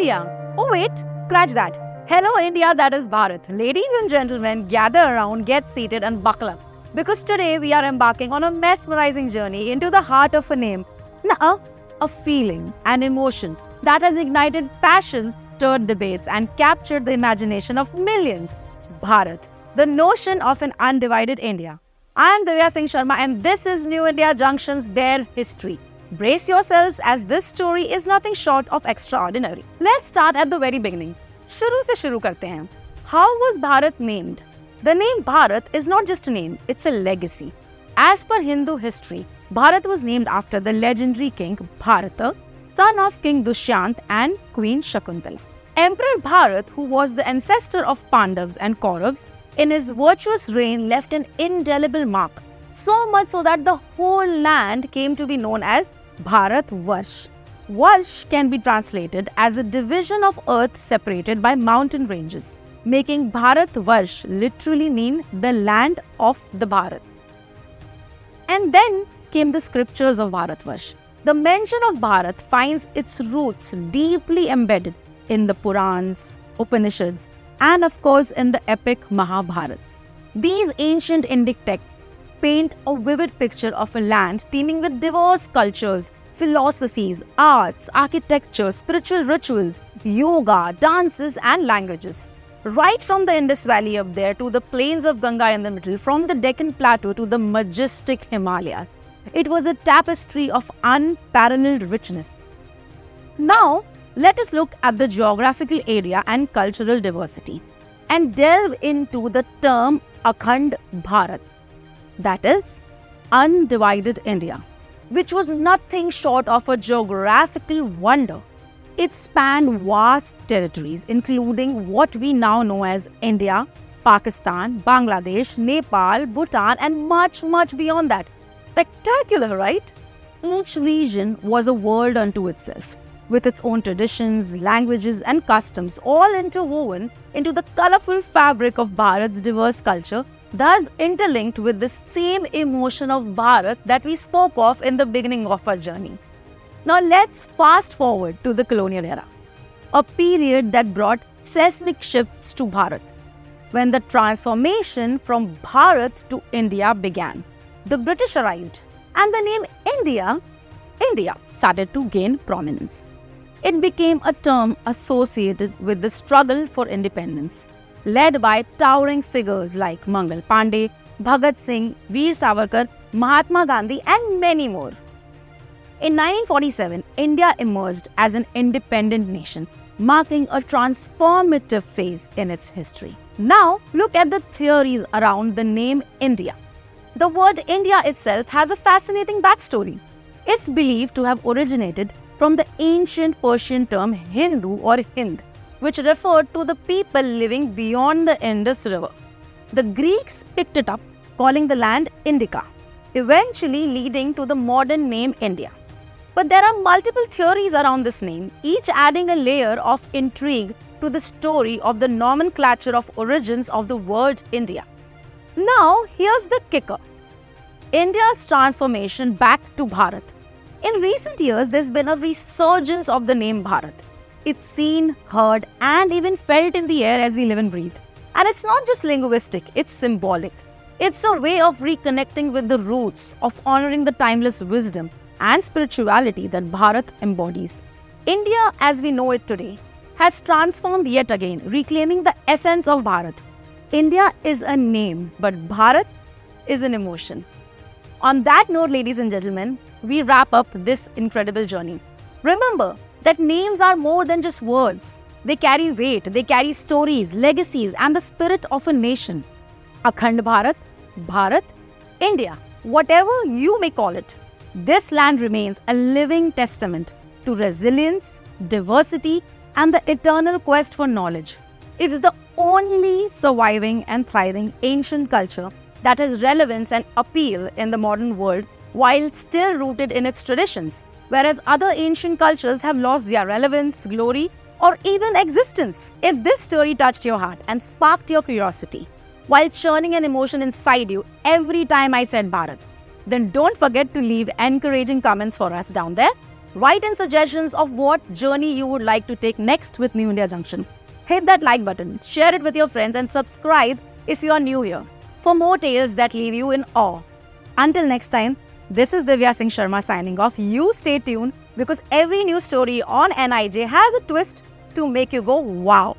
India. Oh wait, scratch that. Hello India, that is Bharat. Ladies and gentlemen, gather around, get seated and buckle up. Because today we are embarking on a mesmerizing journey into the heart of a name. A feeling, an emotion that has ignited passion, stirred debates and captured the imagination of millions. Bharat, the notion of an undivided India. I am Divya Singh Sharma and this is New India Junction's Dare History. Brace yourselves as this story is nothing short of extraordinary. Let's start at the very beginning. शुरू से शुरू करते हैं. How was Bharat named? The name Bharat is not just a name, it's a legacy. As per Hindu history, Bharat was named after the legendary king Bharata, son of King Dushyant and Queen Shakuntala. Emperor Bharat, who was the ancestor of Pandavas and Kauravas, in his virtuous reign left an indelible mark, so much so that the whole land came to be known as Bharat Varsh. Varsh can be translated as a division of earth separated by mountain ranges, making Bharat Varsh literally mean the land of the Bharat. And then came the scriptures of Bharat Varsh. The mention of Bharat finds its roots deeply embedded in the Purans, Upanishads, and of course in the epic Mahabharata. These ancient Indic texts paint a vivid picture of a land teeming with diverse cultures, philosophies, arts, architecture, spiritual rituals, yoga, dances and languages. Right from the Indus Valley up there to the plains of Ganga in the middle, from the Deccan Plateau to the majestic Himalayas. It was a tapestry of unparalleled richness. Now, let us look at the geographical area and cultural diversity and delve into the term Akhand Bharat, that is, undivided India, which was nothing short of a geographical wonder. It spanned vast territories, including what we now know as India, Pakistan, Bangladesh, Nepal, Bhutan, and much, much beyond that. Spectacular, right? Each region was a world unto itself, with its own traditions, languages, and customs, all interwoven into the colorful fabric of Bharat's diverse culture, thus interlinked with the same emotion of Bharat that we spoke of in the beginning of our journey. Now let's fast forward to the colonial era, a period that brought seismic shifts to Bharat. When the transformation from Bharat to India began, the British arrived and the name India started to gain prominence. It became a term associated with the struggle for independence, led by towering figures like Mangal Pandey, Bhagat Singh, Veer Savarkar, Mahatma Gandhi and many more. In 1947, India emerged as an independent nation, marking a transformative phase in its history. Now, look at the theories around the name India. The word India itself has a fascinating backstory. It's believed to have originated from the ancient Persian term Hindu or Hind, which referred to the people living beyond the Indus River. The Greeks picked it up, calling the land Indica, eventually leading to the modern name India. But there are multiple theories around this name, each adding a layer of intrigue to the story of the nomenclature of origins of the word India. Now, here's the kicker. India's transformation back to Bharat. In recent years, there's been a resurgence of the name Bharat. It's seen, heard, and even felt in the air as we live and breathe. And it's not just linguistic, it's symbolic. It's a way of reconnecting with the roots, of honoring the timeless wisdom and spirituality that Bharat embodies. India, as we know it today, has transformed yet again, reclaiming the essence of Bharat. India is a name, but Bharat is an emotion. On that note, ladies and gentlemen, we wrap up this incredible journey. Remember that names are more than just words. They carry weight, they carry stories, legacies, and the spirit of a nation. Akhand Bharat, Bharat, India, whatever you may call it, this land remains a living testament to resilience, diversity, and the eternal quest for knowledge. It is the only surviving and thriving ancient culture that has relevance and appeal in the modern world while still rooted in its traditions, whereas other ancient cultures have lost their relevance, glory, or even existence. If this story touched your heart and sparked your curiosity while churning an emotion inside you every time I said Bharat, then don't forget to leave encouraging comments for us down there. Write in suggestions of what journey you would like to take next with New India Junction. Hit that like button, share it with your friends and subscribe if you are new here for more tales that leave you in awe. Until next time, this is Divya Singh Sharma signing off. You stay tuned because every new story on NIJ has a twist to make you go wow.